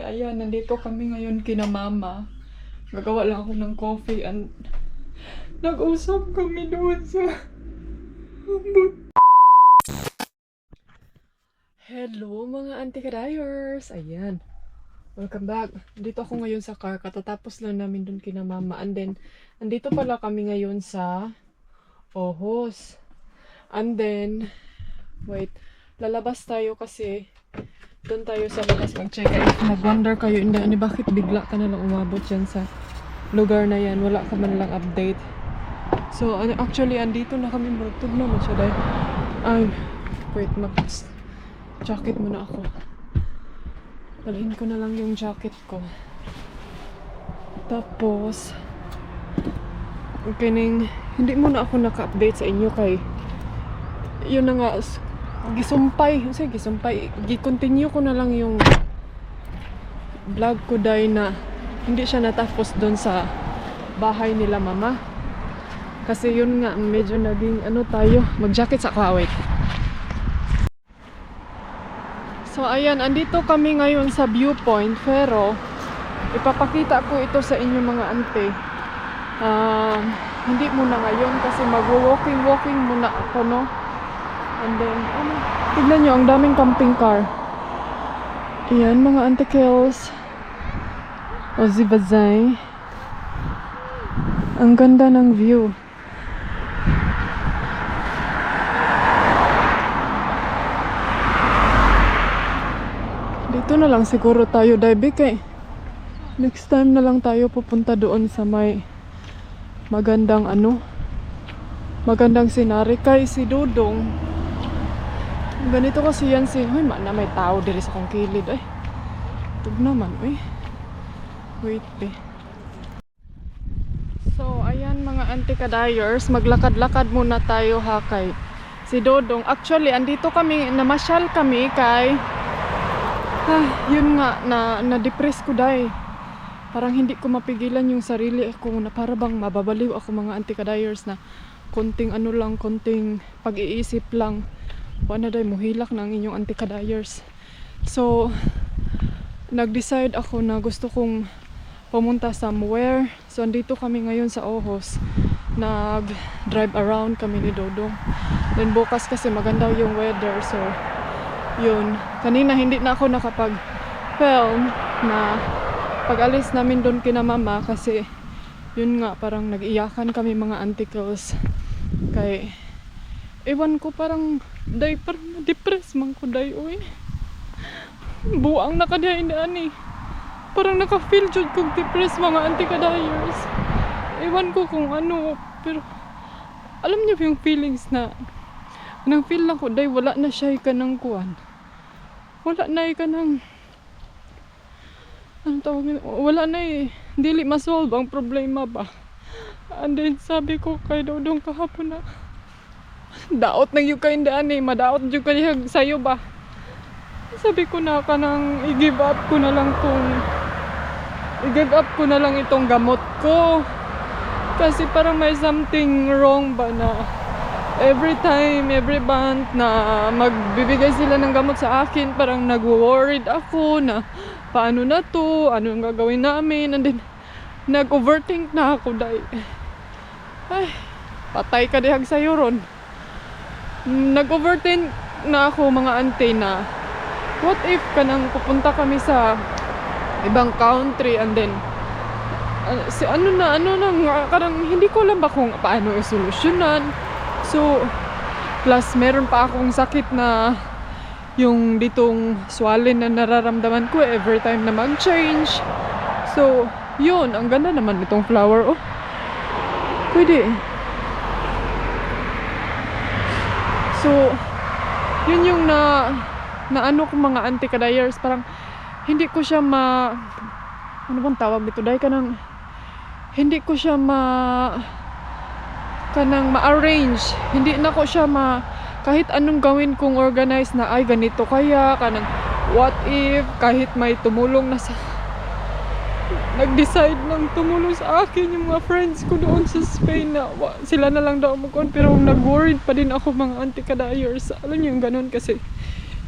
Ayan, nandito kami ngayon kina mama. Gagawa lang ako ng coffee and nag-usap kami doon sa Hello mga auntie kadayers! Ayan. Welcome back. Dito ako ngayon sa car. Katatapos lang namin doon kina mama. And then, andito pala kami ngayon sa Ohos. And then, wait. Lalabas tayo kasi doon tayo sa labas mag-check. If nag-wonder kayo, hindi, bakit bigla ka na lang umabot dyan sa lugar na yan? Wala ka man lang update. So, actually, andito na kami. Magtog naman siya dahil. Ay, wait, jacket muna ako. Dalhin ko na lang yung jacket ko. Tapos, hindi muna ako naka-update sa inyo kay yun na nga, gi-continue ko na lang yung vlog ko dahil na hindi siya natapos doon sa bahay nila mama. Kasi yun nga, medyo naging tayo, mag-jacket sa kawit. So ayan, andito kami ngayon sa viewpoint, pero ipapakita ko ito sa inyo mga ante. Hindi muna ngayon kasi mag-walking muna ako, no? And then, tignan nyo, ang daming camping car. Ayan, mga antikels. Ozzy Bazay. Ang ganda ng view. Dito na lang siguro tayo, Daibik eh. Next time na lang tayo pupunta doon sa may magandang magandang scenery kay si Dudong. Ganito kasi yan Hoy, na may tao diri sa kong kilid. Ay, tug naman, uy. Wait, So, ayan mga auntie kadayers, maglakad-lakad muna tayo ha kay si Dodong. Actually, andito kami, namasyal kami kay yun nga, na-depress ko dahil parang hindi ko mapigilan yung sarili ako na para bang mababaliw ako mga auntie kadayers na konting konting pag-iisip lang. Wala dahil muhilak ng inyong auntie kadayers. So, nag-decide ako na gusto kong pumunta somewhere. So, andito kami ngayon sa Ohos. Nag-drive around kami ni Dodong. Then bukas kasi maganda yung weather. So, yun. Kanina hindi na ako nakapag-film na pag-alis namin doon kina mama kasi yun nga, parang nag-iyakan kami mga anticles. Kay ewan ko, parang na-depress man ko day, uy. Buang na kadahin ani. Parang naka-feel jud kong depress mga auntie kadayers. Ewan ko kung pero alam niyo yung feelings na nang feel lang ko day wala na siya kanang kuan. Wala na kanang wala na dili ma-solve ang problema ba. And then sabi ko kay Dodong kahapon na daot nang yung kaindaan madaot yung kanihag sayo ba. Sabi ko na kanang i-give up ko na lang itong gamot ko. Kasi parang may something wrong ba na every month na magbibigay sila ng gamot sa akin, parang nag-worried ako na paano na to, ano ang gagawin namin. And then nag-overthink na ako dahil ay, patay ka dihag sayo ron. Nag-overthink na ako mga auntie na what if kanang pupunta kami sa ibang country and then karang hindi ko alam ba kung paano i-solusyonan. So plus meron pa akong sakit na yung ditong swollen na nararamdaman ko every time na mag-change. So yun, ang ganda naman itong flower. Oh, pwede. So, yun yung na ko mga auntie kadayers, parang hindi ko siya ano bang tawag dito? Dahil hindi ko siya ma-arrange. Hindi na ko siya kahit anong gawin kong organize na ay ganito kaya, what if, kahit may tumulong na nag-decide ng tumulong sa akin yung mga friends ko doon sa Spain na sila na lang daw magkuhan, pero nag-worried pa din ako mga auntie kadayers. Alam niyo yung ganun kasi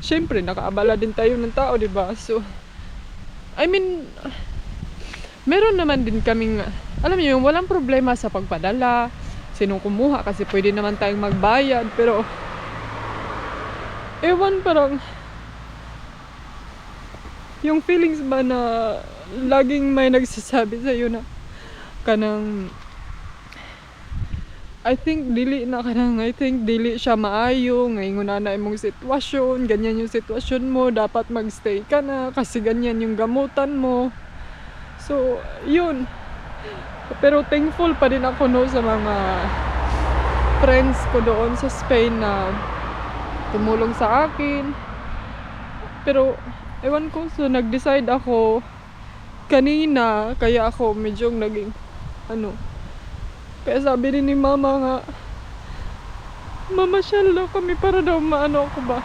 syempre nakaabala din tayo ng tao, diba? So I mean, meron naman din kaming, alam niyo yung walang problema sa pagpadala, sinong kumuha kasi pwede naman tayong magbayad, pero ewan, parang yung feelings ba na laging may nagsasabi sa'yo na kanang I think dili siya maayo ngayon na imong sitwasyon, ganyan yung sitwasyon mo, dapat magstay ka na kasi ganyan yung gamutan mo. So yun, pero thankful pa din ako no sa mga friends ko doon sa Spain na tumulong sa akin. Pero ewan ko, so nag-decide ako kanina, kaya ako medyo naging kaya sabi rin ni mama nga, mamasyal daw kami para daw ako ba,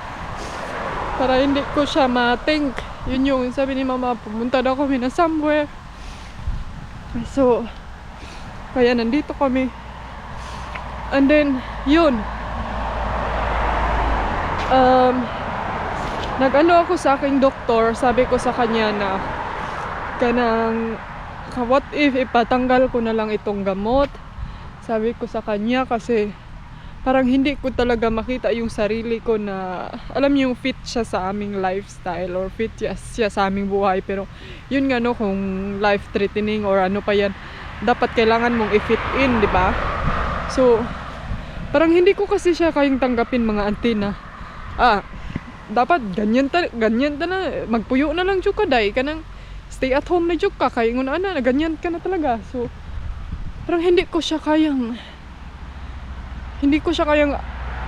para hindi ko siya ma-think. Yun yung sabi ni mama, pumunta daw kami na somewhere. So kaya nandito kami. And then yun, nag-ano ako sa aking doktor, sabi ko sa kanya na kanang what if ipatanggal ko na lang itong gamot, sabi ko sa kanya, kasi parang hindi ko talaga makita yung sarili ko na alam yung fit siya sa aming lifestyle or fit siya sa aming buhay. Pero yun nga no, kung life threatening or ano pa yan, dapat kailangan mong i-fit in, di ba? So parang hindi ko kasi siya kayang tanggapin mga auntie na dapat ganyan ta na, magpuyo na lang jud ka, day ka nang stay at home na jud ka, kay ngun ana na ganyan ka na talaga. So parang hindi ko siya kayang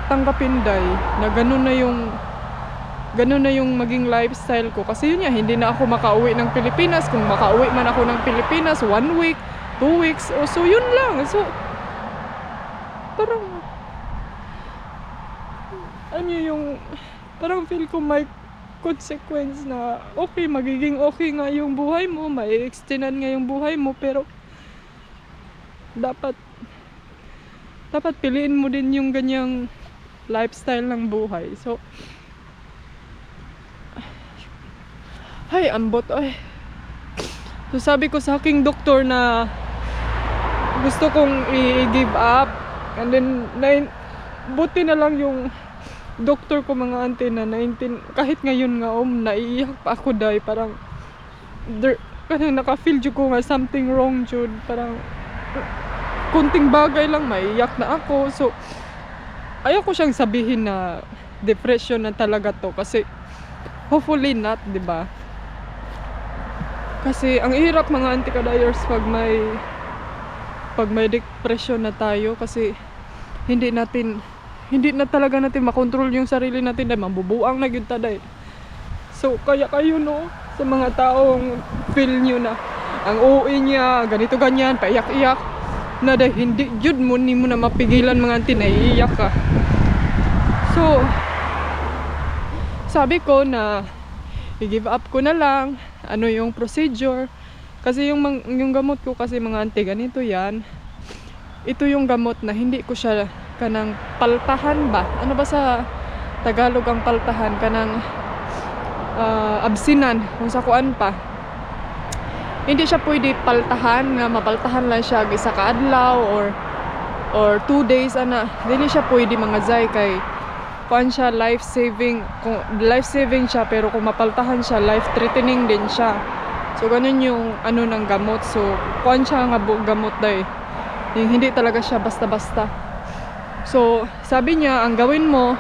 tanggapin, day, na ganun na yung maging lifestyle ko. Kasi yun nga, hindi na ako makauwi ng Pilipinas. Kung makauwi man ako ng Pilipinas 1 week, 2 weeks, so yun lang. So parang parang feel ko may consequence na okay, magiging okay nga yung buhay mo, may extendan nga yung buhay mo, pero dapat piliin mo din yung ganyang lifestyle ng buhay. So ay, ambot ay. So sabi ko sa aking doktor na gusto kong i-give up, and then buti na lang yung doktor ko mga auntie na 19, kahit ngayon nga naiiyak pa ako, day, parang naka-feel jud ko nga something wrong jud, parang kunting bagay lang maiiyak na ako. So ayaw ko siyang sabihin na depression na talaga to, kasi hopefully not, di ba? Kasi ang hirap mga auntie kadayers pag may depression na tayo, kasi hindi na talaga natin makontrol yung sarili natin, dahil mabubuang na yun taday. So kaya kayo no, sa mga taong feel nyo na ang OA niya ganito ganyan, paiyak-iyak na, dahil hindi jud mo ni mo na mapigilan mga auntie, naiiyak ka. So sabi ko na i-give up ko na lang yung procedure, kasi yung gamot ko kasi mga auntie, ganito yan. Ito yung gamot na hindi ko siya kanang paltahan ba? Ano ba sa Tagalog ang paltahan? Kanang absinan, kung sa kuan pa. Hindi siya pwede paltahan, nga mapaltahan lang siya isa ka adlaw or 2 days ana. Dili siya pwede mga zay, kay kuan siya life saving siya, pero kung mapaltahan siya life threatening din siya. So ganun yung ng gamot. So kuan siya nga gamot, day, hindi talaga siya basta-basta. So sabi niya, ang gawin mo,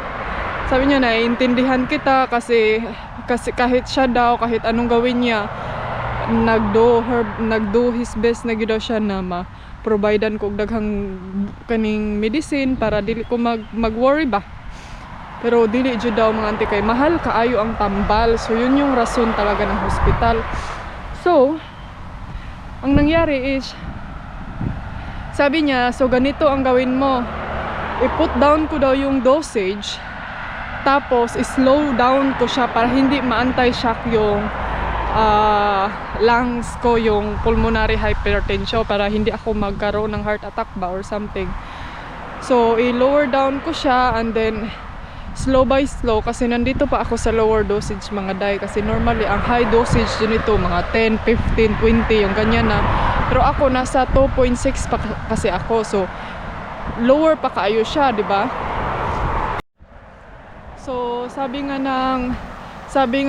sabi niya, naiintindihan kita, kasi kahit siya daw, kahit anong gawin niya, nagdo his best na gid daw siya na ma-providean ko daghang kaning medicine para dili ko mag-worry ba. Pero dili jud daw mga auntie, kay mahal kaayo ang tambal. So yun yung rason talaga ng hospital. So ang nangyari is, sabi niya, so ganito ang gawin mo, i-put down ko daw yung dosage, tapos slow down ko siya para hindi ma-anti-shock yung lungs ko, yung pulmonary hypertension, para hindi ako magkaroon ng heart attack ba or something. So i-lower down ko siya, and then slow by slow kasi nandito pa ako sa lower dosage mga day, kasi normally ang high dosage din ito mga 10, 15, 20 yung ganyan na, pero ako nasa 2.6 pa kasi ako, so lower pa kaayo siya, di ba? So sabi nga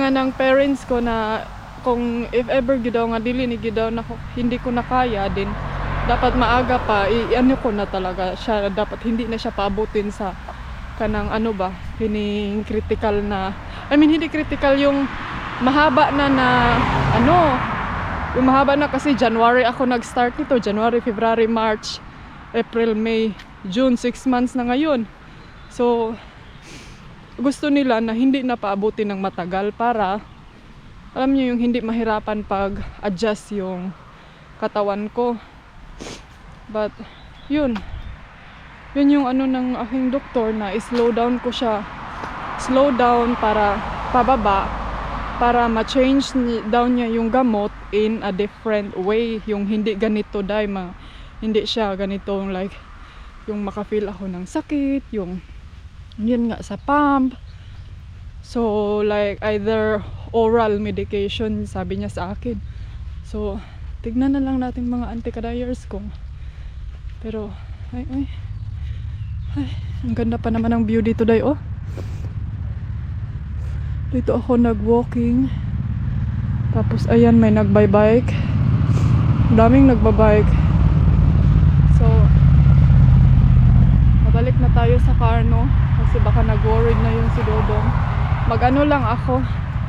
ng parents ko na kung if ever gidaw nga dili ni gidaw na hindi ko na kaya din, dapat maaga pa ano ko na talaga siya, dapat hindi na siya paabutin sa kanang ano ba, hining critical na, I mean hindi critical, yung mahaba na ano, yung mahaba na, kasi January ako nag-start nito, January, February, March, April, May, June, 6 months na ngayon. So gusto nila na hindi na paabutin ng matagal para alam niyo yung hindi mahirapan pag adjust yung katawan ko. But yun yung ano ng aking doktor, na slow down ko siya, slow down para pababa, para ma-change down niya yung gamot in a different way, yung hindi ganito hindi siya ganito like yung maka-feel ako ng sakit, yung yun nga sa pump. So like either oral medication sabi niya sa akin. So tignan na lang natin mga anti-ka-diars ko. Pero ay, ang ganda pa naman ng view dito day, oh. Dito ako nag-walking. Tapos ayan, may nagbay-bike. Daming nagbabike. So mabalik na tayo sa car, no? Kasi baka nag-worried na yung si Dodong. Mag-ano lang ako,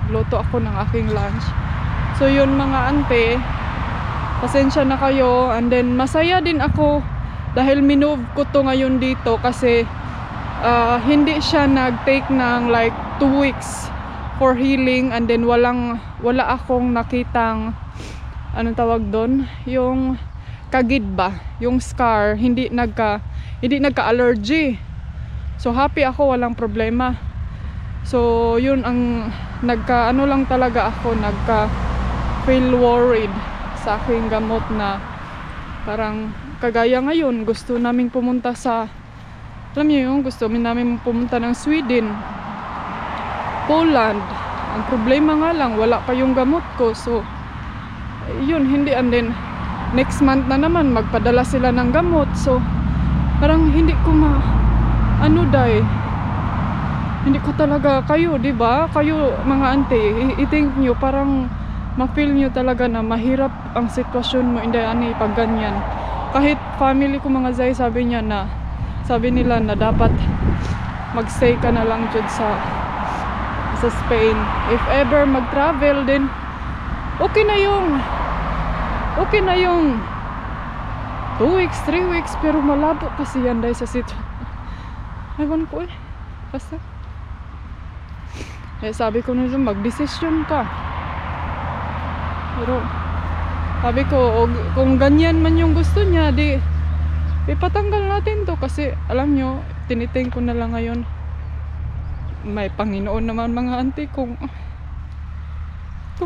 luto ako ng aking lunch. So yun mga ante, pasensya na kayo. And then masaya din ako dahil minove ko to ngayon dito, kasi hindi siya nag-take ng like 2 weeks for healing, and then wala akong nakitang anong tawag doon, yung kagid ba, yung scar, hindi nagka-allergy. So happy ako, walang problema. So yun ang ano lang talaga ako, feel worried sa aking gamot, na parang kagaya ngayon gusto naming pumunta sa, alam niyo yung gusto namin pumunta ng Sweden, Poland. Ang problema nga lang wala pa yung gamot ko, so yun hindi, and then next month na naman magpadala sila ng gamot. So parang hindi ko hindi ko talaga, kayo di ba, kayo mga ante, i-think nyo, parang ma-feel nyo talaga na mahirap ang sitwasyon mo, hindi ani pag ganyan. Kahit family ko mga zay, sabi nila na dapat magstay ka na lang dyan sa Spain. If ever mag-travel din, okay na yung 2 weeks, 3 weeks, pero malabo kasi yan dahil sa sitwasyon. Ewan ko basta. Sabi ko na mag-desisyon ka. Pero sabi ko, kung ganyan man yung gusto niya, ipatanggal natin to, kasi alam nyo, tiniting ko na lang ngayon, may Panginoon naman mga auntie, kung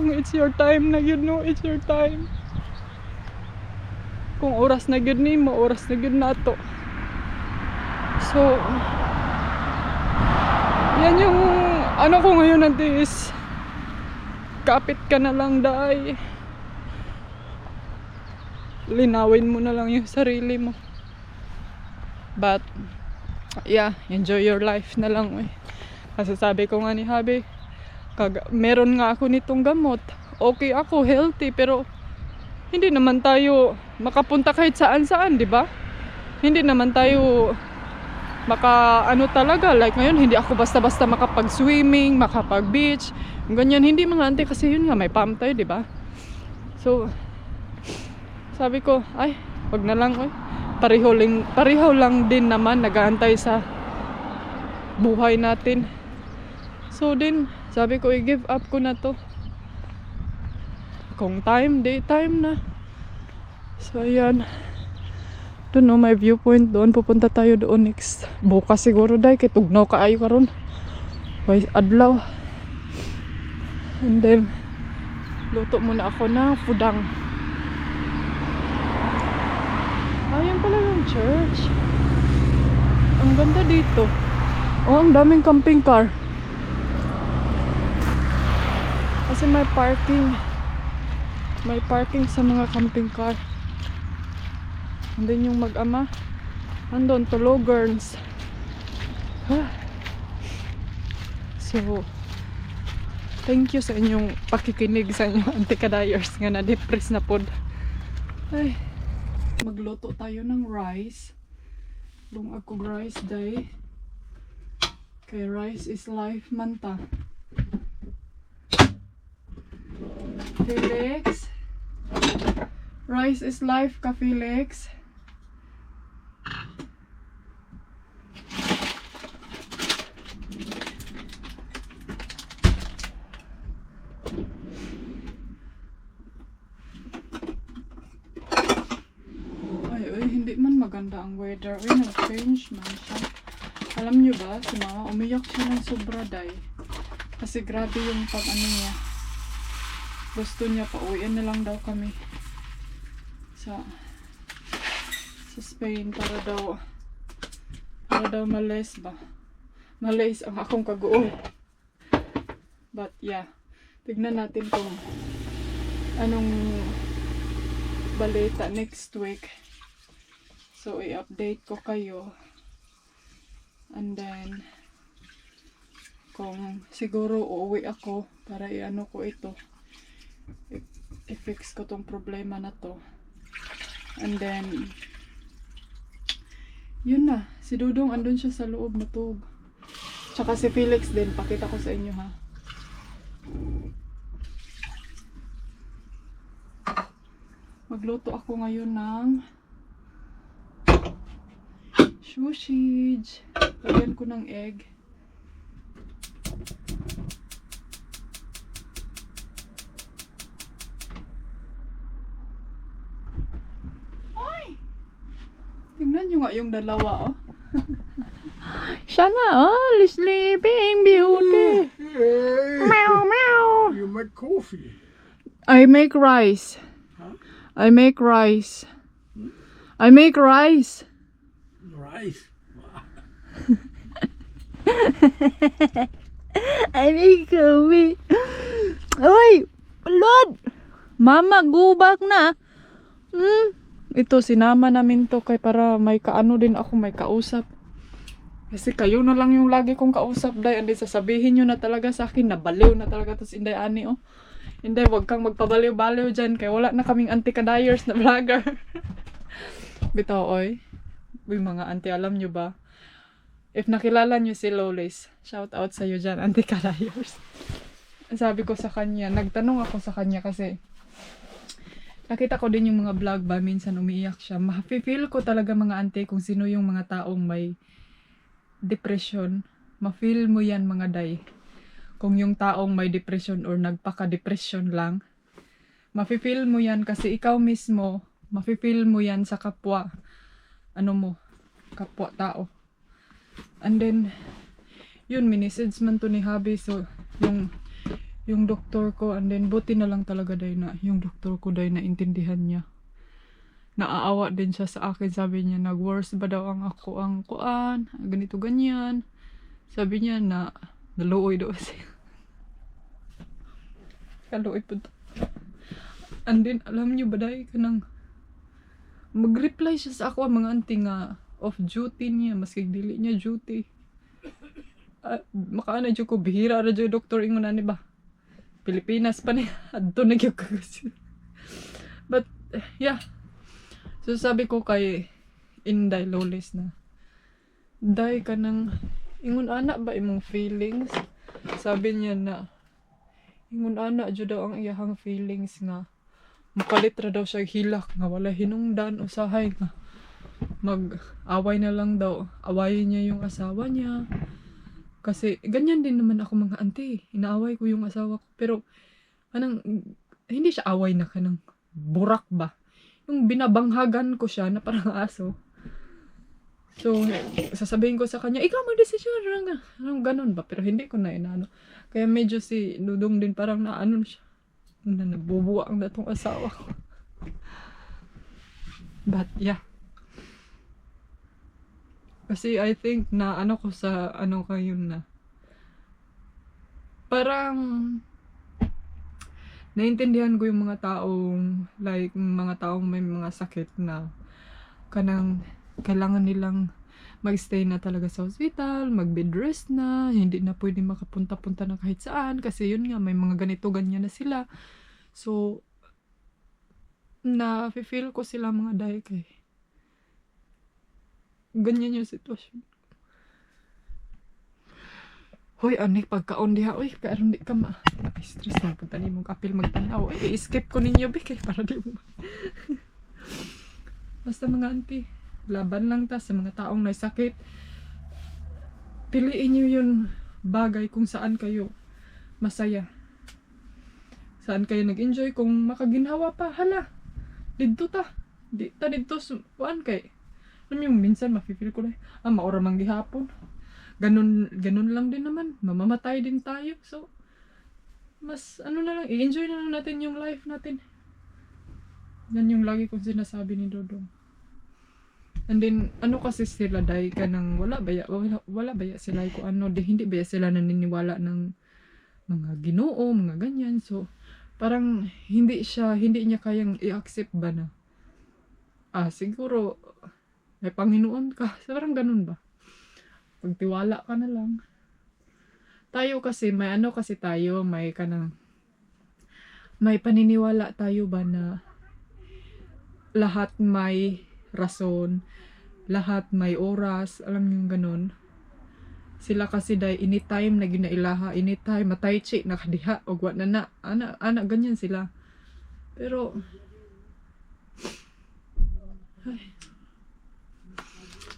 it's your time na yun, no, it's your time. Kung oras na yun ni mo, oras na yun na to. So yan yung ano ko ngayon, auntie, is kapit ka na lang, dai. Linawin mo na lang yung sarili mo. But yeah, enjoy your life na lang. Kasi sabi ko nga ni Habi, meron nga ako nitong gamot, okay ako, healthy, pero hindi naman tayo makapunta kahit saan, di ba? Hindi naman tayo talaga, like ngayon hindi ako basta-basta makapag-swimming, makapag-beach, ganyan, hindi mga ante, kasi yun nga, may pump tayo, di ba? So sabi ko, wag na lang, pareho lang din naman nag-aantay sa buhay natin. So din, sabi ko, i-give up ko na to. Kung daytime na. So ayan, doon may viewpoint doon, pupunta tayo doon next bukas siguro, dahil kay tugnaw kaayo karon, may adlaw. And then luto muna ako ng pudang. Ayan pala yung church. Ang ganda dito. Oh, ang daming camping car. Kasi may parking. May parking sa mga camping car. Andun yung mag-ama. Andun, tulogers. So, thank you sa inyong pakikinig sa inyong antikadayers nga na-depress na pod. Ay, magluto tayo ng rice. Lung ako rice day. Kay rice is life man ta. Felix. Rice is life ka, Felix. Ay, hindi man maganda ang weather. Ay, nag-change man siya. Alam nyo ba, si mama, umiyak siya ng sobra day. Kasi grabe yung pag-ano niya. Gusto niya, pauwiin na lang daw kami sa Spain para daw malis ba. Malis ang akong kaguol. But yeah, tignan natin kung anong balita next week. So i-update ko kayo. And then kung siguro uuwi ako para i-ano ko ito, i-fix ko tong problema na to. And then yun na, si Dudong andun siya sa loob matug. Tsaka si Felix din, pakita ko sa inyo ha. Magluto ako ngayon ng sausage. Lagyan ko ng egg. Ay! Tingnan nyo nga yung dalawa, oh. Siya na, oh. Sleeping Beauty. Hey, Meow, meow. you make coffee. I make rice. Huh? I make rice. I make rice. Rice. I make coffee. Uy! Lord! Mama, go back na. Ito, sinama namin to kay para may kaano din ako, may kausap. Kasi kayo na lang yung lagi kong kausap, day. Andi, sasabihin nyo na talaga sa akin, nabaliw na talaga to si Inday Ani, oh. Inday, wag kang magpabaliw-baliw dyan, kay wala na kaming anti-kadayers na vlogger. Bitaw, oy. Uy, mga auntie, alam nyo ba? If nakilala nyo si Lolis, shout out sa'yo dyan, anti-kadayers. Sabi ko sa kanya, nagtanong ako sa kanya kasi nakita ko din yung mga vlog ba, minsan umiiyak siya. Ma-feel ko talaga mga auntie kung sino yung mga taong may depression. Ma-feel mo yan mga day. Kung yung taong may depression or nagpaka-depression lang. Ma-feel mo yan kasi ikaw mismo, ma-feel mo yan sa kapwa. Ano mo, kapwa tao. And then, yun, minisage man to ni Habi. So, yung doktor ko, and then, buti na lang talaga day na, yung doktor ko day na intindihan niya. Naaawa din siya sa akin. Sabi niya, nag-worse ba daw ang ako ang kuan, ganito ganyan. Sabi niya na, naluoy daw siya. Kaluoy po to. And then, alam niyo ba day, kanang, mag-reply siya sa ako, mga auntie nga, off duty niya, maski dili niya duty. Makaana dyan ko, bihira na dyan doktor ingon na ni ba? Pilipinas pa niya, adto na yung kagusin. But, yeah. So, sabi ko kay Inday Lolis na, Day ka nang, ingon anak ba imong feelings? Sabi niya na, ingon anak dyan daw ang iyahang feelings nga, makalit ra daw siya hilak nga, wala hinungdan, usahay nga. Mag-away na lang daw. Awayin niya yung asawa niya. Kasi, ganyan din naman ako mga auntie. Inaaway ko yung asawa ko. Pero, anang, hindi siya away na kanang burak ba? Yung binabanghagan ko siya na parang aso. So, sasabihin ko sa kanya, ikaw mag-desisyon. Anong ganun ba? Pero hindi ko na inaano. Kaya medyo si Dudong din parang naano siya. Na nabubuwang na tong asawa ko. But, yeah. Kasi I think na ano ko sa ano kayo na. Parang naintindihan ko yung mga taong like mga taong may mga sakit na kanang kailangan nilang magstay na talaga sa hospital, mag-bed rest na, hindi na pwede makapunta-punta na kahit saan kasi yun nga may mga ganito ganyan na sila. So na feel ko sila mga day kay ganyan yung sitwasyon. Hoy, anik, pagkaon diha, oy, pero hindi ka stress na punta ni mong kapil magtanaw. Ay, i-skip ko ninyo, be, kay para di mo. Basta mga auntie, laban lang ta sa mga taong may sakit. Piliin nyo yung bagay kung saan kayo masaya. Saan kayo nag-enjoy, kung makaginhawa pa, hala, dito ta. Dito, kuan kay. Alam mo, minsan mafe-feel ko na, maura mang gihapon. Ganun lang din naman. Mamamatay din tayo. So, mas ano na lang, i-enjoy na lang natin yung life natin. Yan yung lagi kong sinasabi ni Dodong. And then, ano kasi sila dahil ka ng wala baya sila kung ano, hindi baya sila naniniwala ng mga Ginoo, mga ganyan. So, parang hindi niya kayang i-accept ba na siguro may Panginoon ka. So, parang ganun ba? Pagtiwala ka na lang. Tayo kasi, may ano kasi tayo, may paniniwala tayo ba na lahat may rason, lahat may oras, alam niyo ganun. Sila kasi dahil anytime na ginailaha, anytime matay chi, nakadiha, o wala na, ana, ganyan sila. Pero,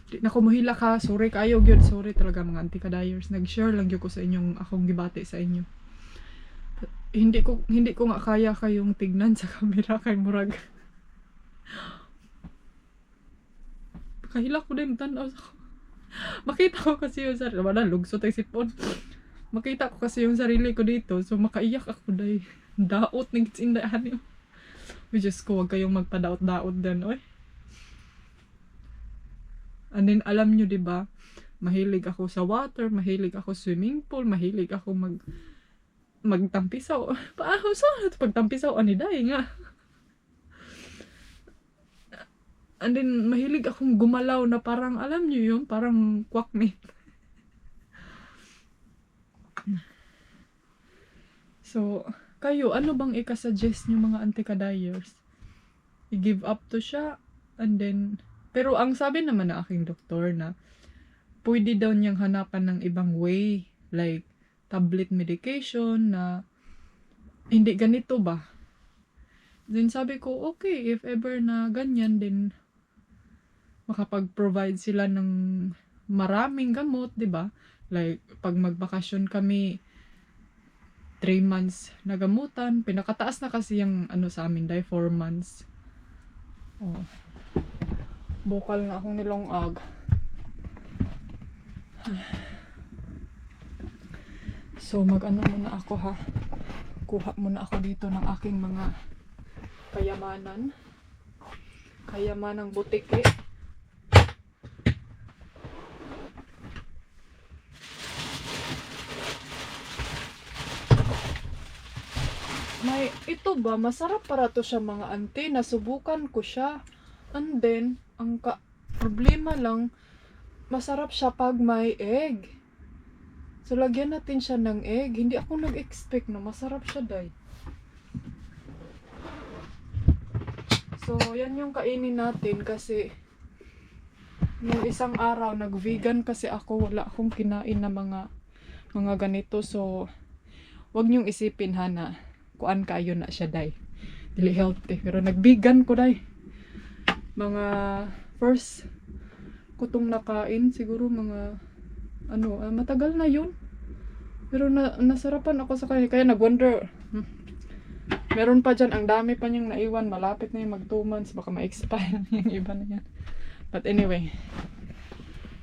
di na ko mohila ka, sorry kayo gyud, sorry talaga mga auntie kadayers, nag-share lang gyud ko sa inyong akong gibati sa inyo. Hindi ko nga kaya kayong tignan sa camera kay murag. Kahila ko din tanaw sa makita ko kasi yung sarili, wala lugso tay sipon. Makita ko kasi yung sarili ko dito, so makaiyak ako dahil daot ng kitsindahan yun. Which is ko, wag kayong magpadaot-daot din, oy. And then, alam nyo, diba, mahilig ako sa water, mahilig ako swimming pool, mahilig ako magtampisaw. Paano sa pagtampisaw? Aniday nga. And then, mahilig akong gumalaw na parang, alam nyo yun, parang quackmate. So, kayo, ano bang ikasuggest nyo mga anti-kadayers? I-give up to siya, and then, pero ang sabi naman na aking doktor na pwede daw niyang hanapan ng ibang way, like tablet medication na hindi ganito ba? Then sabi ko, okay, if ever na ganyan, then makapag-provide sila ng maraming gamot, di ba? Like, pag magbakasyon kami, 3 months na gamutan, pinakataas na kasi yung ano sa amin, dahil 4 months. Oh. Bukal na akong nilongag. So mag-ano muna ako ha. Kuha muna ako dito ng aking mga kayamanang butike. May ito ba, masarap para to siya mga auntie. Nasubukan ko siya. And then, ang problema lang, masarap siya pag may egg. So, lagyan natin siya ng egg. Hindi ako nag-expect na masarap siya, day. So, yan yung kainin natin kasi nung isang araw, nag-vegan kasi ako. Wala akong kinain na mga ganito. So, wag niyong isipin, Hana. Kuan kayo na siya, day. Dili healthy. Pero nag-vegan ko, day. Mga first ko tong nakain, siguro mga matagal na yun. Pero nasarapan ako sa kanya. Kaya nag-wonder, meron pa dyan, ang dami pa niyang naiwan. Malapit na yung mag 2 months. Baka ma-expire na yung iba na yan. But anyway,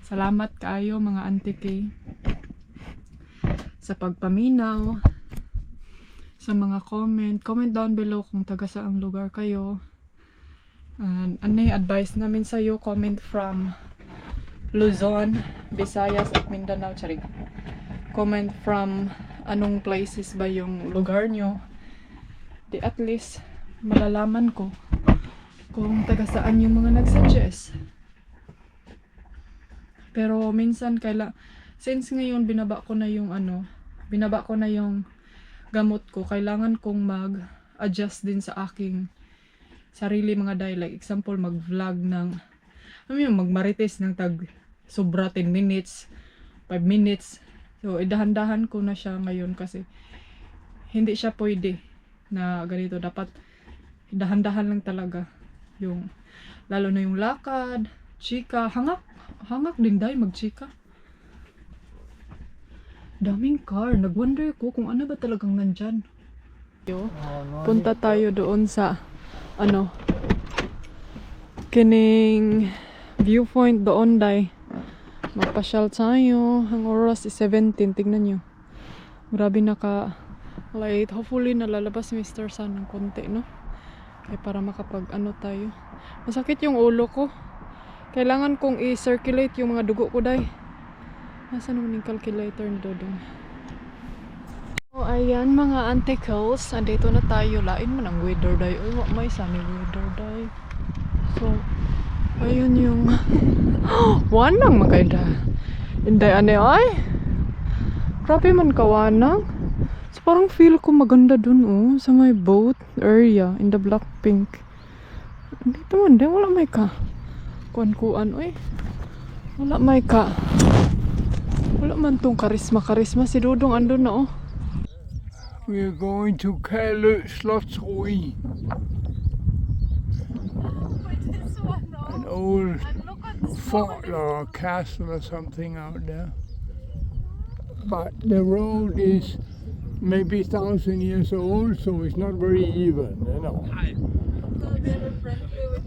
salamat kayo mga auntie Kay sa pagpaminaw, sa mga comment down below kung taga saang lugar kayo. And ano yung advice namin sa'yo, comment from Luzon, Visayas at Mindanao. Charing. Comment from anong places ba yung lugar nyo. Di at least malalaman ko kung taga saan yung mga nagsuggest. Pero minsan since ngayon binaba ko na yung gamot ko, kailangan kong mag-adjust din sa aking sarili mga dialect. Example, mag-vlog ng magmarites ng sobra 10 minutes, 5 minutes. So, idahan-dahan ko na siya ngayon kasi hindi siya pwede na ganito. Dapat dahan-dahan lang talaga. Lalo na yung lakad, chika, hangak din dahil mag-chika. Daming car. Nag-wonder ko kung ano ba talagang nandyan. Punta tayo doon sa kining viewpoint doon day. Magpasyal tayo. Ang oras is 17. Tingnan nyo. Grabe naka-light. Hopefully nalalabas si Mr. Sun ng konti, no? Kaya para tayo. Masakit yung ulo ko. Kailangan kong i-circulate yung mga dugo ko day. Nasaan naman yung calculator ni Dodong? So, ayan mga anticles. Andito na tayo. Lain man ang weather day. Uy, may sunny weather day. So, ayun yung wanang maganda. Inday ane ay. Grabe man kawanang. So, parang feel ko maganda dun sa may boat area in the Blackpink. Dito man din. Wala may ka. Kuan-kuan. Uy. Wala may ka. Wala man tong karisma. Si Dodong andun na We are going to Kærlø Slotsruin. An old fort or castle or something out there. But the road is maybe 1,000 years old, so it's not very even, you know.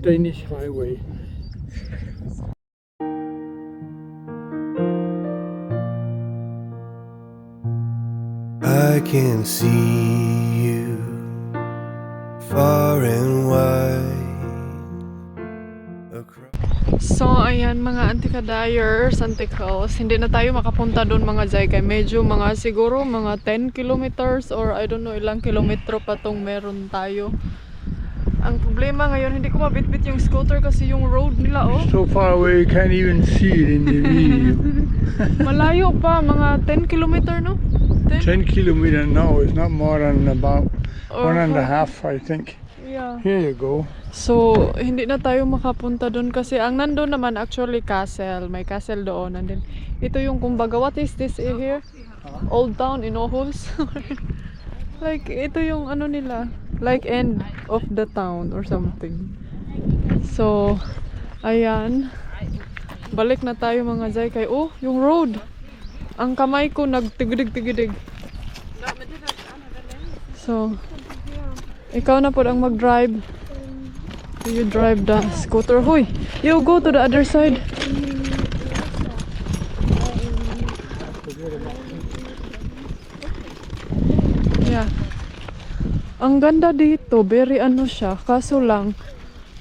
Danish highway. I can see you far and wide across. So, ayan mga antikadayers, anticals. Hindi na tayo makapunta doon mga Zay. Kaya medyo siguro mga 10 kilometers or I don't know ilang kilometro pa tong meron tayo. Ang problema ngayon, hindi ko mabitbit yung scooter kasi yung road nila So far away you can't even see it in the video. malayo pa, mga 10 kilometer, no? 10 kilometers now is not more than about Or 1.5, I think. Yeah. Here you go. So, hindi na tayo makapunta doon kasi ang nandun naman actually castle. May castle doon. And then, ito yung kumbaga, what is this here? Old town in Aarhus. Like, ito yung nila. Like end of the town or something. So, ayan. Balik na tayo mga Zay kay, yung road. Ang kamay ko nagtigidig-tigidig. So, ikaw na po ang mag-drive. You drive the scooter. Hoy, you go to the other side. Yeah. Ang ganda dito, very siya. Kaso lang,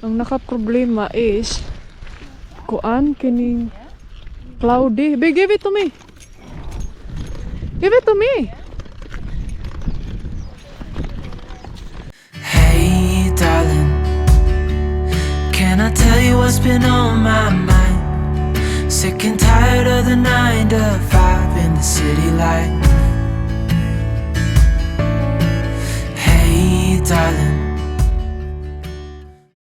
ang naka-problema is kining cloudy. Babe, give it to me. Give it to me. Hey darling, can I tell you what's been on my mind? Sick and tired of the 9 to 5 in the city light. Hey darling,